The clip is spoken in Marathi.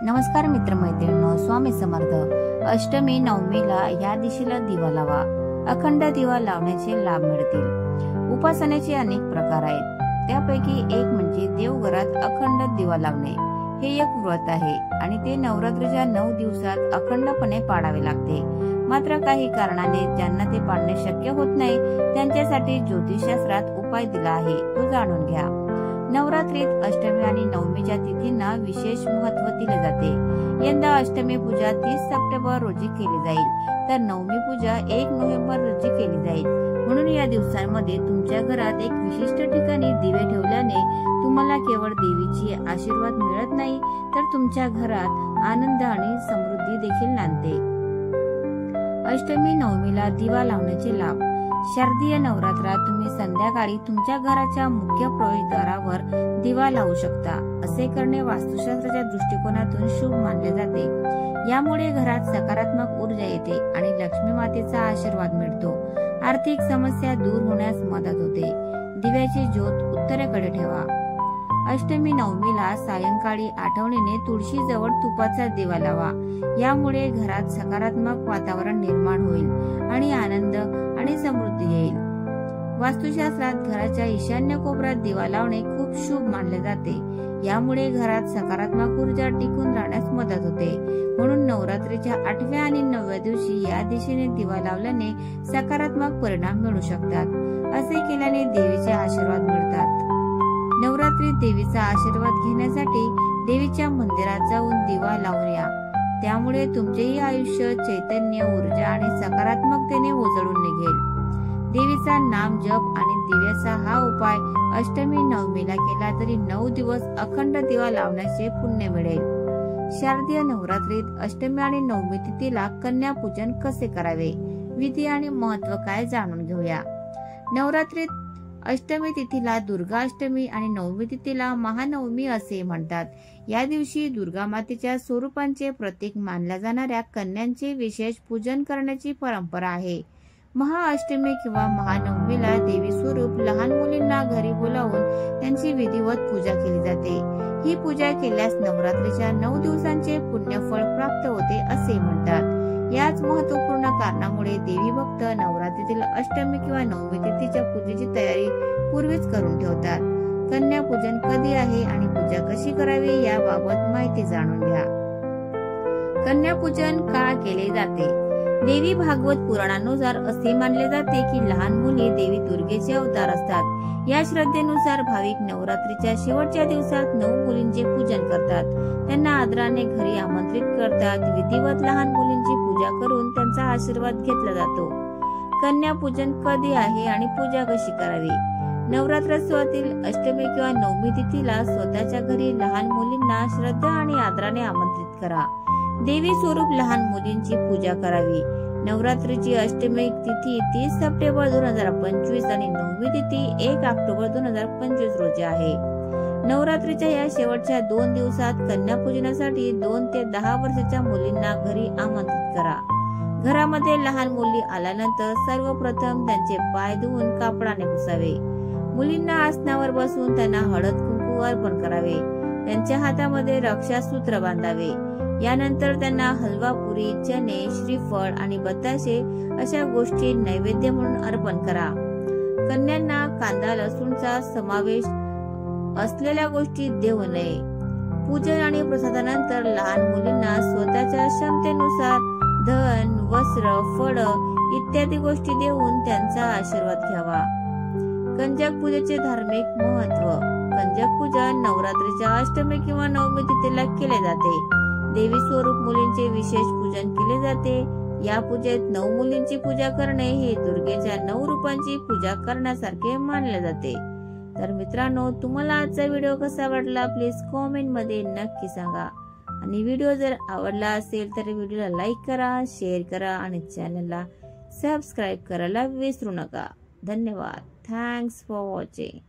नमस्कार मित्रमैत्रिणींनो, स्वामी समर्थ। अष्टमी नवमीला या दिशेला दिवा लावा। अखंड दिवा लावण्याचे लाभ मिळतील। उपासनेचे अनेक प्रकार आहेत, त्यापैकी एक म्हणजे देवघरात अखंड दिवा लावणे। हे एक व्रत आहे आणि ते नवरात्रीच्या 9 दिवसात अखंडपणे पाळावे लागते। मात्र काही कारणाने ज्यांना ते पाळणे शक्य होत नाही त्यांच्यासाठी ज्योतिषशास्त्रात उपाय दिला आहे, तो जाणून घ्या। नवरात्रीत अष्टमी आणि नवमीच्या तिथींना विशेष महत्त्व दिले जाते। यंदा अष्टमी पूजा 30 सप्टेंबर रोजी केली जाईल, तर नवमी पूजा 1 नोव्हेंबर रोजी केली जाईल। म्हणून या दिवसांमध्ये तुमच्या घरात एक विशिष्ट ठिकाणी दिवे ठेवल्याने तुम्हाला केवळ देवीची आशीर्वाद मिळत नाही, तर तुमच्या घरात आनंद आणि समृद्धी देखील नांदते। अष्टमी नवमीला दिवा लावण्याचे लाभ। शारदीय नवरात्रात तुम्ही संध्याकाळी तुमच्या घराच्या मुख्य प्रवेशद्वारावर दिवा लावू शकता। असे करणे वास्तुशास्त्राच्या दृष्टिकोनातून शुभ मानले जाते। यामुळे घरात सकारात्मक ऊर्जा येते आणि लक्ष्मी मातेचा आशीर्वाद मिळतो। आर्थिक समस्या दूर होण्यास मदत होते। दिव्याची ज्योत उत्तरेकडे ठेवा। अष्टमी नवमीला सायंकाळी आठवणीने तुळशीजवळ तुपाचा दिवा लावा। यामुळे घरात सकारात्मक वातावरण निर्माण होईल आणि आनंद आणि समृद्धी येईल। वास्तुशास्त्रात घराच्या ईशान्य कोपऱ्यात दिवा लावणे खूप शुभ मानले जाते। यामुळे घरात सकारात्मक ऊर्जा टिकून राहण्यास मदत होते। म्हणून नवरात्रीच्या 8व्या आणि 9व्या दिवशी या दिशेने दिवा लावल्याने सकारात्मक परिणाम मिळू शकतात। असे केल्याने देवीचे आशीर्वाद मिळतात। नवरात्रीत देवीचा आशीर्वाद घेण्यासाठी देवीच्या मंदिरात जाऊन दिवा लावून या। त्यामुळे तुमचेही आयुष्य चैतन्य, ऊर्जा आणि सकारात्मकतेने उजळून निघेल। देवीचा नाम जप आणि दिव्याचा हा उपाय अष्टमी नवमीला केला तरी 9 दिवस अखंड दिवा लावण्याचे पुण्य मिळेल। शारदीय नवरात्रीत अष्टमी आणि नवमी तिथीला कन्या पूजन कसे करावे, विधी आणि महत्त्व काय जाणून घेऊया। नवरात्रीत अष्टमी तिथीला दुर्गा अष्टमी आणि नवमी तिथीला महानवमी असे म्हणतात। या दिवशी दुर्गा मातेच्या स्वरूपांचे प्रतीक मानल्या जाणाऱ्या कन्यांचे विशेष पूजन करण्याची परंपरा आहे। महाअष्टमी किंवा महानवमीला देवी स्वरूप लहान मुलींना घरी बोलावून त्यांची विधिवत पूजा केली जाते। ही पूजा केल्यास नवरात्रीच्या 9 दिवसांचे पुण्यफळ प्राप्त होते असे म्हणतात। याच महत्त्वपूर्ण कारणामुळे देवी भक्त नवरात्रीतील अष्टमी किंवा नवमी तिथीच्या पूजेची तयारी पूर्वीच करून ठेवतात। कन्या पूजन कधी आहे आणि पूजा कशी करावी याबाबत माहिती जाणून घ्या। कन्या पूजन का केले जाते? देवी भागवत पुराणानुसार असे मानले जाते की लहान मुली देवी दुर्गेचे अवतार असतात। या श्रद्धेनुसार भाविक नवरात्रीच्या शेवटच्या दिवसात 9 मुलींचे पूजन करतात। त्यांना आदराने घरी आमंत्रित करतात। विधिवत लहान मुलींची पूजा करून त्यांचा आशीर्वाद घेतला जातो। कन्या पूजन कधी आहे आणि पूजा कशी करावी? नवरात्रोत्सवातील अष्टमी किंवा नवमी तिथीला स्वतःच्या घरी लहान मुलींना श्रद्धा आणि आदराने आमंत्रित करा। देवी स्वरूप लहान मुलींची पूजा करावी। नवरात्रीची अष्टमी तिथी 30 सप्टेंबर 2025 आणि नवमी तिथी 1 ऑक्टोबर 2025 रोजी आहे। नवरात्रीच्या या शेवटच्या 2 दिवसात कन्या पूजनासाठी 2 ते 10 वर्षाच्या मुलींना घरी आमंत्रित करा। घरामध्ये लहान मुली आल्यानंतर सर्वप्रथम त्यांचे पाय धुवून कापडाने पुसावे। मुलींना आसनावर बसून त्यांना हळद कुंकू अर्पण करावे। त्यांच्या हातामध्ये रक्षासूत्र बांधावे। यानंतर त्यांना हलवा, पुरी, चणे, श्रीफळ आणि बताशे अशा गोष्टी नैवेद्य म्हणून अर्पण करा। कन्यांना कांदा लसूणचा समावेश असलेल्या गोष्टी देऊ नये। पूजन आणि प्रसादानंतर लहान मुलींना स्वतःच्या क्षमतेनुसार धन, वस्त्र, फळ इत्यादी गोष्टी देऊन त्यांचा आशीर्वाद घ्यावा। कंजक पूजेचे धार्मिक महत्त्व। कंजक पूजन नवरात्रीच्या अष्टमी किंवा नवमी तिथीला केले जाते। देवी स्वरूप मुलींचे विशेष पूजन केले जाते। या पूजेत 9 मुलींची पूजा करणे हे दुर्गेच्या 9 रूपांची पूजा करण्यासारखे मानले जाते। तर मित्रांनो, तुम्हाला आजचा व्हिडिओ कसा वाटला प्लीज कॉमेंट मध्ये नक्की सांगा। आणि व्हिडिओ जर आवडला असेल तर व्हिडिओला लाईक करा, शेअर करा आणि चॅनलला सबस्क्राईब करायला विसरू नका। धन्यवाद। Thanks for watching.